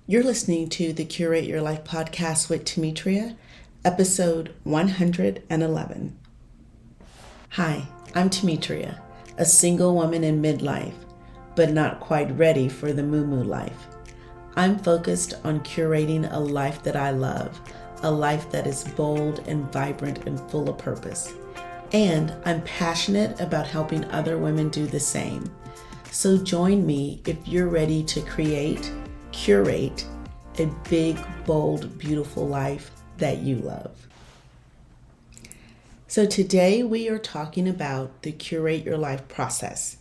You're listening to the Curate Your Life podcast with Temetria, episode 111. Hi, I'm Temetria, a single woman in midlife, but not quite ready for the moo-moo life. I'm focused on curating a life that I love, a life that is bold and vibrant and full of purpose. And I'm passionate about helping other women do the same. So join me if you're ready to curate a big, bold, beautiful life that you love. So today we are talking about the Curate Your Life process,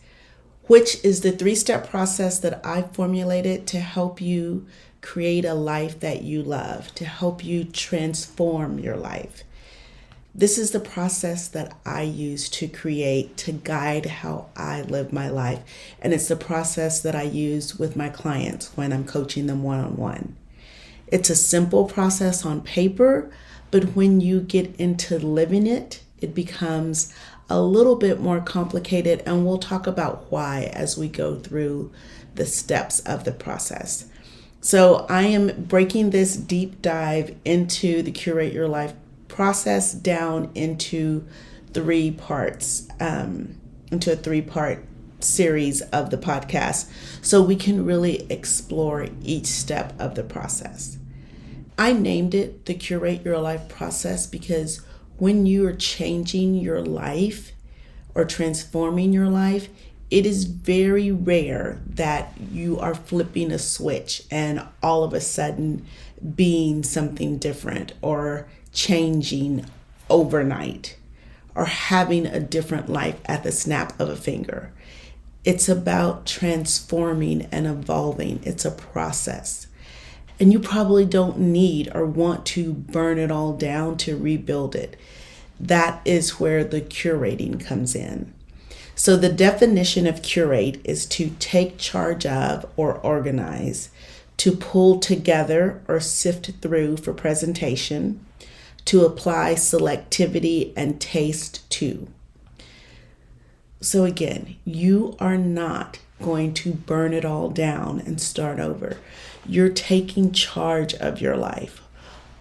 which is the 3-step process that I formulated to help you create a life that you love, to help you transform your life. This is the process that I use to guide how I live my life. And it's the process that I use with my clients when I'm coaching them one-on-one. It's a simple process on paper, but when you get into living it, it becomes a little bit more complicated. And we'll talk about why as we go through the steps of the process. So I am breaking this deep dive into the Curate Your Life process down into 3 parts, into a 3-part series of the podcast, so we can really explore each step of the process. I named it the Curate Your Life process because when you are changing your life or transforming your life, it is very rare that you are flipping a switch and all of a sudden being something different or changing overnight or having a different life at the snap of a finger. It's about transforming and evolving. It's a process. And you probably don't need or want to burn it all down to rebuild it. That is where the curating comes in. So the definition of curate is to take charge of or organize, to pull together or sift through for presentation, to apply selectivity and taste to. So again, you are not going to burn it all down and start over. You're taking charge of your life,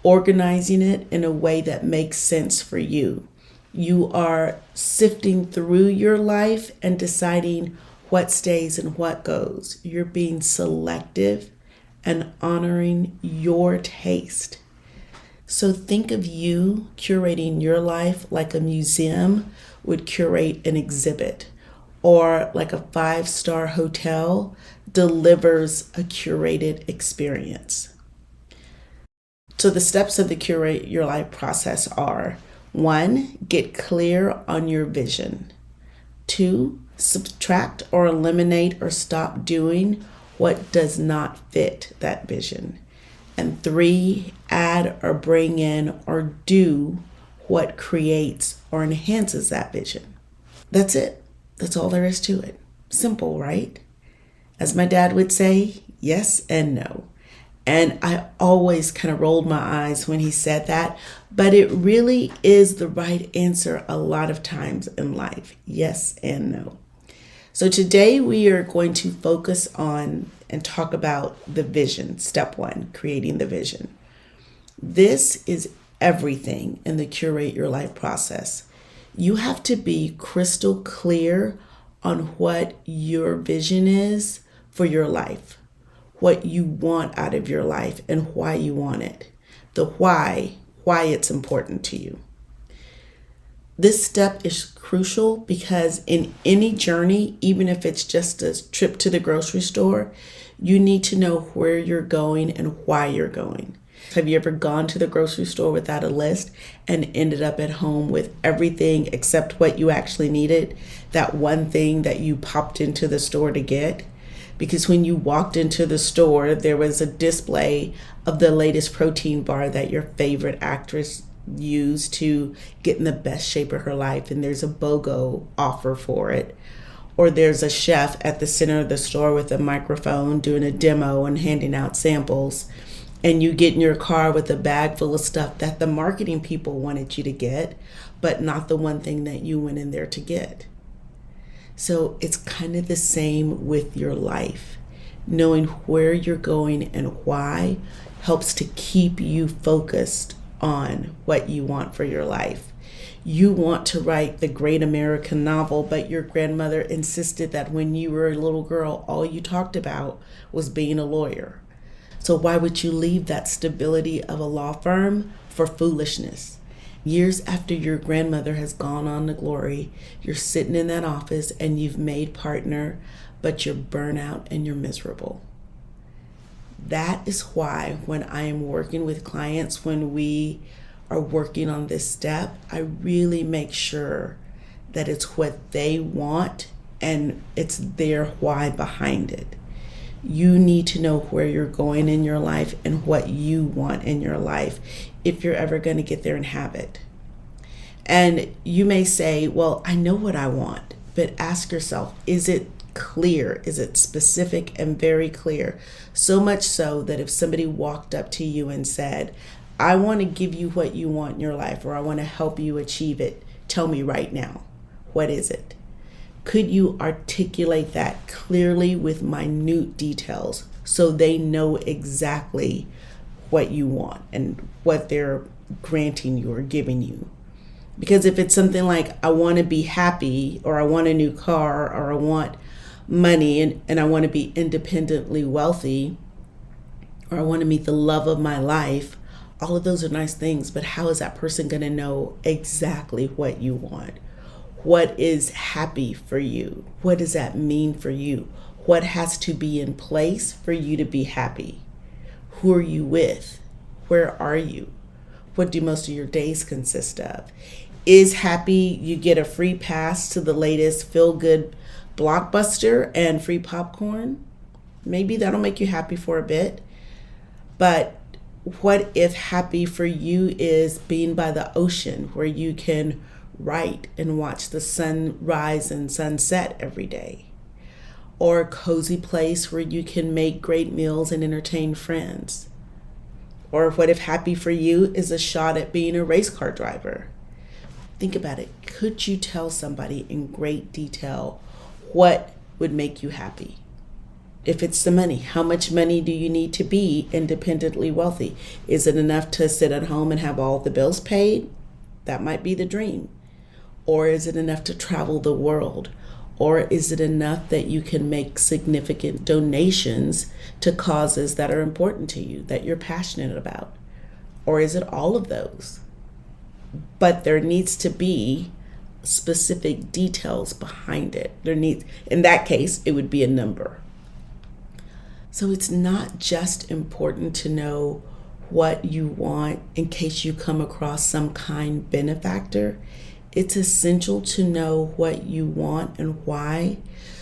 organizing it in a way that makes sense for you. You are sifting through your life and deciding what stays and what goes. You're being selective and honoring your taste. So think of you curating your life like a museum would curate an exhibit, or like a 5-star hotel delivers a curated experience. So the steps of the Curate Your Life process are: 1, get clear on your vision. 2, subtract or eliminate or stop doing what does not fit that vision. And 3, add or bring in or do what creates or enhances that vision. That's it. That's all there is to it. Simple, right? As my dad would say, yes and no. And I always kind of rolled my eyes when he said that, but it really is the right answer a lot of times in life. Yes and no. So today we are going to focus on and talk about the vision. Step 1, creating the vision. This is everything in the Curate Your Life process. You have to be crystal clear on what your vision is for your life, what you want out of your life and why you want it, the why it's important to you. This step is crucial because in any journey, even if it's just a trip to the grocery store, you need to know where you're going and why you're going. Have you ever gone to the grocery store without a list and ended up at home with everything except what you actually needed, that one thing that you popped into the store to get? Because when you walked into the store, there was a display of the latest protein bar that your favorite actress used to get in the best shape of her life, and there's a BOGO offer for it. Or there's a chef at the center of the store with a microphone doing a demo and handing out samples, and you get in your car with a bag full of stuff that the marketing people wanted you to get, but not the one thing that you went in there to get. So it's kind of the same with your life. Knowing where you're going and why helps to keep you focused on what you want for your life. You want to write the great American novel, but your grandmother insisted that when you were a little girl, all you talked about was being a lawyer. So why would you leave that stability of a law firm for foolishness? Years after your grandmother has gone on to glory, you're sitting in that office and you've made partner, but you're burnt out and you're miserable. That is why when I am working with clients, when we are working on this step, I really make sure that it's what they want and it's their why behind it. You need to know where you're going in your life and what you want in your life if you're ever going to get there and have it. And you may say, well, I know what I want, but ask yourself, is it clear? Is it specific and very clear? So much so that if somebody walked up to you and said, I want to give you what you want in your life, or I want to help you achieve it, tell me right now, what is it? Could you articulate that clearly with minute details so they know exactly what you want and what they're granting you or giving you? Because if it's something like, I want to be happy, or I want a new car, or I want money, and I want to be independently wealthy, or I want to meet the love of my life, all of those are nice things, but how is that person going to know exactly what you want? What is happy for you? What does that mean for you? What has to be in place for you to be happy? Who are you with? Where are you? What do most of your days consist of? Is happy you get a free pass to the latest feel-good blockbuster and free popcorn? Maybe that'll make you happy for a bit. But what if happy for you is being by the ocean where you can write and watch the sunrise and sunset every day? Or a cozy place where you can make great meals and entertain friends? Or what if happy for you is a shot at being a race car driver? Think about it. Could you tell somebody in great detail what would make you happy? If it's the money, how much money do you need to be independently wealthy? Is it enough to sit at home and have all the bills paid? That might be the dream. Or is it enough to travel the world? Or is it enough that you can make significant donations to causes that are important to you, that you're passionate about? Or is it all of those? But there needs to be specific details behind it. In that case, it would be a number. So it's not just important to know what you want in case you come across some kind benefactor. It's essential to know what you want and why,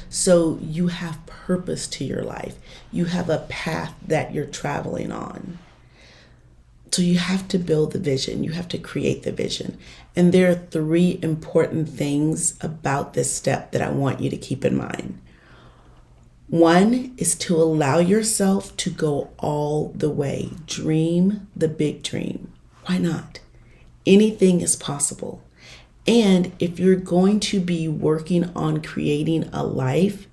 so you have purpose to your life. You have a path that you're traveling on. So you have to build the vision. You have to create the vision. And there are 3 important things about this step that I want you to keep in mind. 1 is to allow yourself to go all the way. Dream the big dream. Why not? Anything is possible. And if you're going to be working on creating a life,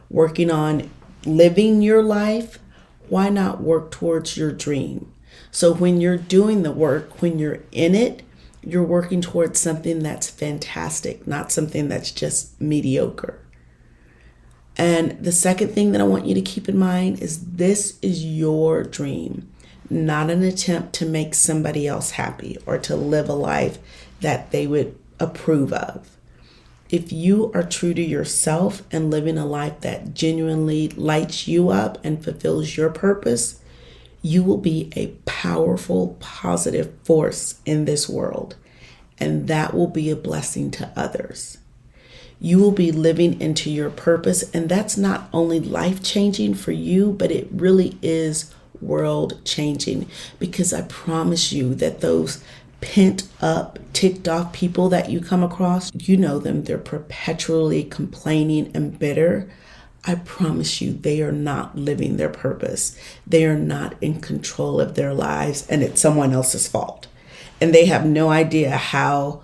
working on living your life, why not work towards your dream? So when you're doing the work, when you're in it, you're working towards something that's fantastic, not something that's just mediocre. And the second thing that I want you to keep in mind is this is your dream, not an attempt to make somebody else happy or to live a life that they would approve of. If you are true to yourself and living a life that genuinely lights you up and fulfills your purpose, you will be a powerful, positive force in this world, and that will be a blessing to others. You will be living into your purpose, and that's not only life-changing for you, but it really is world-changing, because I promise you that those pent-up, ticked-off people that you come across, you know them, they're perpetually complaining and bitter. I promise you, they are not living their purpose. They are not in control of their lives, and it's someone else's fault. And they have no idea how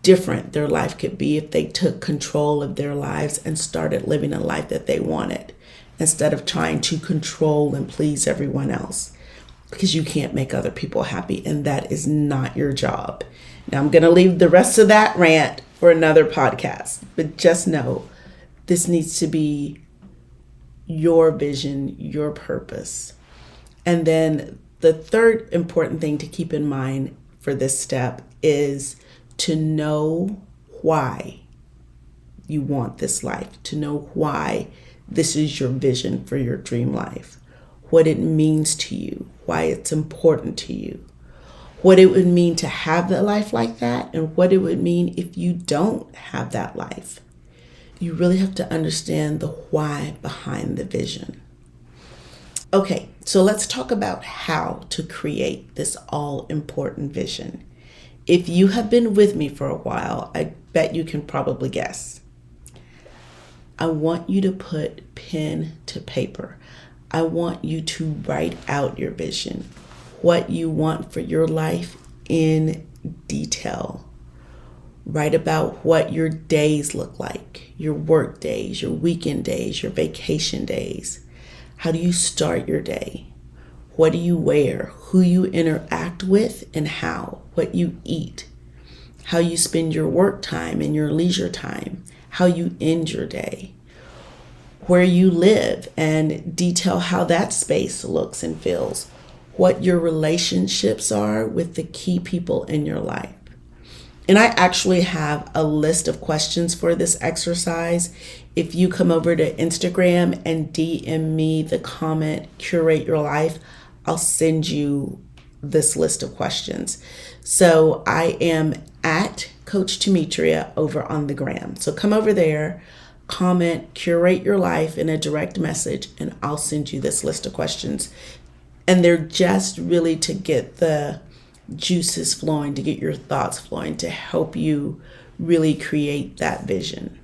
different their life could be if they took control of their lives and started living a life that they wanted. instead of trying to control and please everyone else, because you can't make other people happy, and that is not your job. Now, I'm going to leave the rest of that rant for another podcast, but just know this needs to be your vision, your purpose. And then the third important thing to keep in mind for this step is to know why you want this life, to know why this is your vision for your dream life, what it means to you, why it's important to you, what it would mean to have a life like that, and what it would mean if you don't have that life. You really have to understand the why behind the vision. Okay, so let's talk about how to create this all-important vision. If you have been with me for a while, I bet you can probably guess. I want you to put pen to paper. I want you to write out your vision, what you want for your life in detail. Write about what your days look like, your work days, your weekend days, your vacation days. How do you start your day? What do you wear? Who you interact with and how? What you eat? How you spend your work time and your leisure time? How you end your day? Where you live, and detail how that space looks and feels. What your relationships are with the key people in your life. And I actually have a list of questions for this exercise. If you come over to Instagram and DM me the comment, Curate Your Life, I'll send you this list of questions. So I am at Coach Temetria over on the gram. So come over there, comment, Curate Your Life in a direct message, and I'll send you this list of questions. And they're just really to get the juices flowing, to get your thoughts flowing, to help you really create that vision.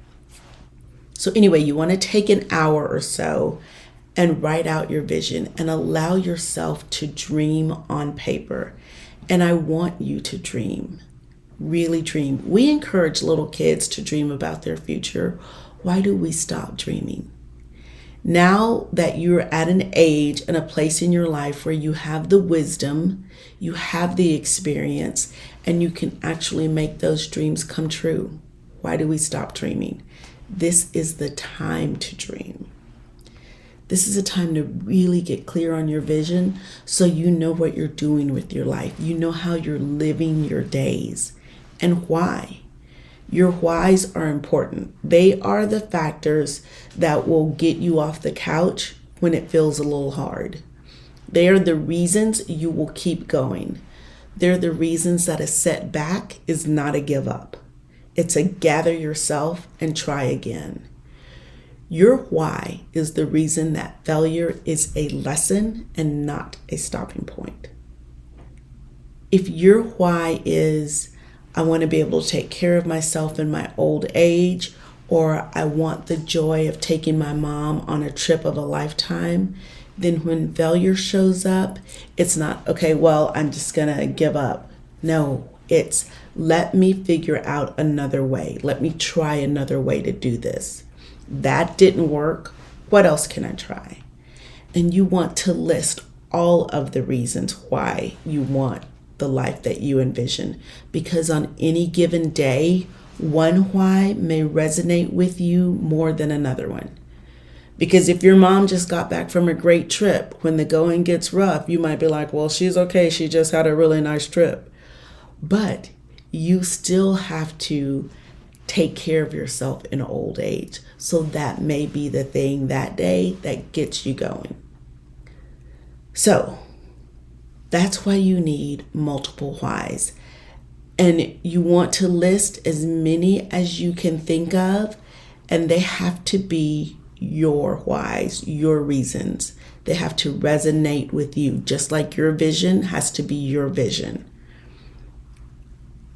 So anyway, you want to take an hour or so and write out your vision and allow yourself to dream on paper. And I want you to dream, really dream. We encourage little kids to dream about their future. Why do we stop dreaming? Now that you're at an age and a place in your life where you have the wisdom, you have the experience, and you can actually make those dreams come true. Why do we stop dreaming? This is the time to dream. This is a time to really get clear on your vision so you know what you're doing with your life. You know how you're living your days and why. Your whys are important. They are the factors that will get you off the couch when it feels a little hard. They are the reasons you will keep going. They're the reasons that a setback is not a give up. It's a gather yourself and try again. Your why is the reason that failure is a lesson and not a stopping point. If your why is, I want to be able to take care of myself in my old age, or I want the joy of taking my mom on a trip of a lifetime, then when failure shows up, it's not, okay, well, I'm just going to give up. No, it's let me figure out another way. Let me try another way to do this. That didn't work. What else can I try? And you want to list all of the reasons why you want the life that you envision, because on any given day, one why may resonate with you more than another one. Because if your mom just got back from a great trip, when the going gets rough, you might be like, well, she's okay. She just had a really nice trip. But you still have to take care of yourself in old age. So that may be the thing that day that gets you going. So that's why you need multiple whys. And you want to list as many as you can think of, and they have to be your whys, your reasons. They have to resonate with you, just like your vision has to be your vision.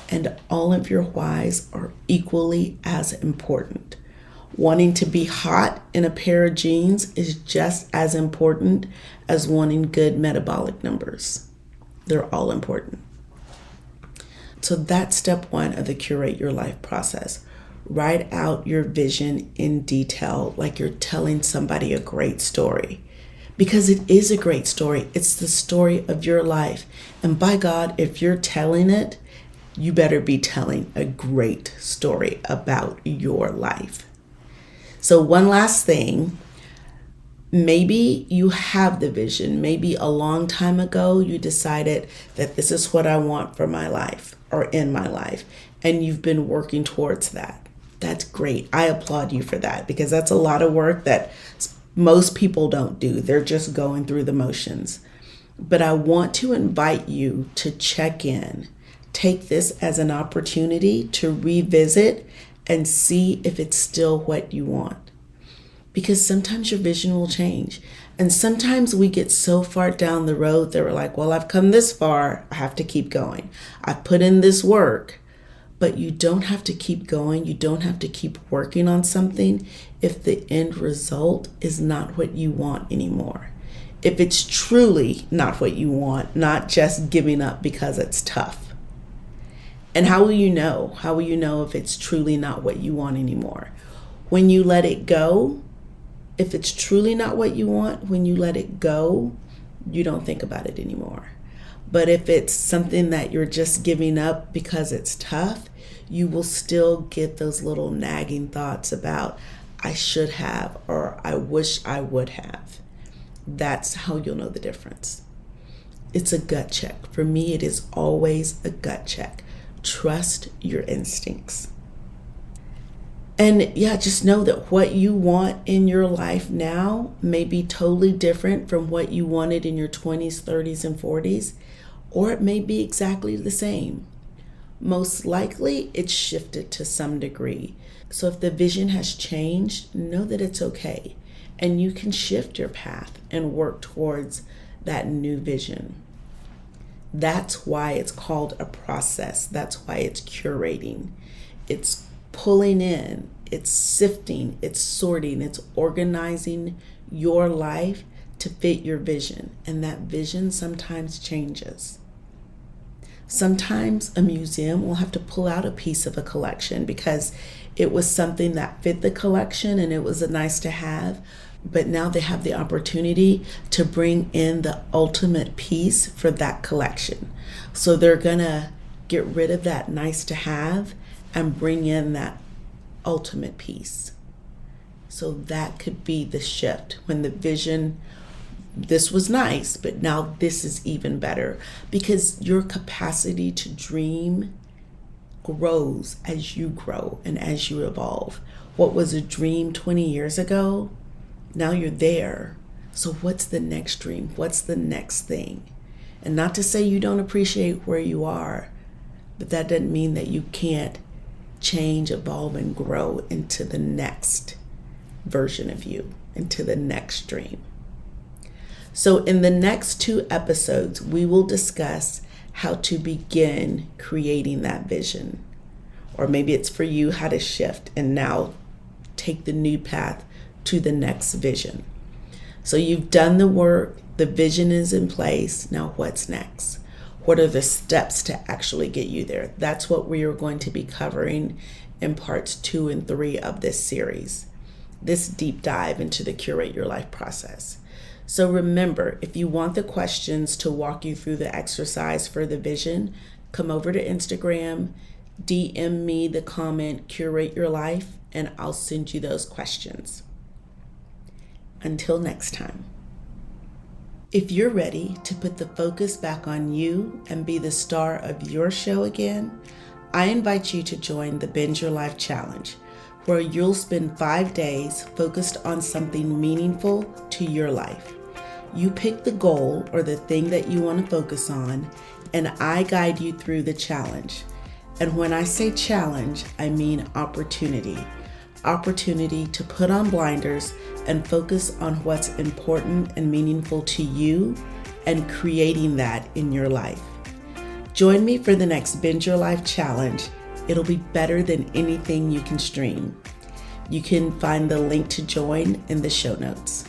And all of your whys are equally as important. Wanting to be hot in a pair of jeans is just as important as wanting good metabolic numbers. They're all important. So that's step one of the Curate Your Life process. Write out your vision in detail, like you're telling somebody a great story. Because it is a great story. It's the story of your life. And by God, if you're telling it, you better be telling a great story about your life. So one last thing, maybe you have the vision. Maybe a long time ago, you decided that this is what I want for my life or in my life. And you've been working towards that. That's great. I applaud you for that, because that's a lot of work that most people don't do. They're just going through the motions. But I want to invite you to check in. Take this as an opportunity to revisit and see if it's still what you want. Because sometimes your vision will change. And sometimes we get so far down the road that we're like, well, I've come this far. I have to keep going. I've put in this work. But you don't have to keep going. You don't have to keep working on something if the end result is not what you want anymore. If it's truly not what you want, not just giving up because it's tough. And how will you know? How will you know if it's truly not what you want anymore? When you let it go, if it's truly not what you want, when you let it go, you don't think about it anymore. But if it's something that you're just giving up because it's tough, you will still get those little nagging thoughts about, I should have, or I wish I would have. That's how you'll know the difference. It's a gut check. For me, it is always a gut check. Trust your instincts. And yeah, just know that what you want in your life now may be totally different from what you wanted in your 20s, 30s, and 40s. Or it may be exactly the same. Most likely, it's shifted to some degree. So if the vision has changed, know that it's okay. And you can shift your path and work towards that new vision. That's why it's called a process. That's why it's curating. It's pulling in, it's sifting, it's sorting, it's organizing your life to fit your vision. And that vision sometimes changes. Sometimes a museum will have to pull out a piece of a collection because it was something that fit the collection and it was a nice to have. But now they have the opportunity to bring in the ultimate piece for that collection. So they're going to get rid of that nice to have and bring in that ultimate piece. So that could be the shift when the vision, this was nice, but now this is even better, because your capacity to dream grows as you grow and as you evolve. What was a dream 20 years ago, now you're there. So what's the next dream? What's the next thing? And not to say you don't appreciate where you are, but that doesn't mean that you can't change, evolve, and grow into the next version of you, into the next dream. So in the next 2 episodes, we will discuss how to begin creating that vision. Or maybe it's for you how to shift and now take the new path to the next vision. So you've done the work, the vision is in place. Now what's next? What are the steps to actually get you there? That's what we are going to be covering in parts 2 and 3 of this series, this deep dive into the Curate Your Life process. So remember, if you want the questions to walk you through the exercise for the vision, come over to Instagram, DM me the comment, Curate Your Life, and I'll send you those questions. Until next time. If you're ready to put the focus back on you and be the star of your show again, I invite you to join the Bend Your Life Challenge, where you'll spend 5 days focused on something meaningful to your life. You pick the goal or the thing that you want to focus on, and I guide you through the challenge. And when I say challenge, I mean opportunity. Opportunity to put on blinders and focus on what's important and meaningful to you and creating that in your life. Join me for the next Bend Your Life Challenge. It'll be better than anything you can stream. You can find the link to join in the show notes.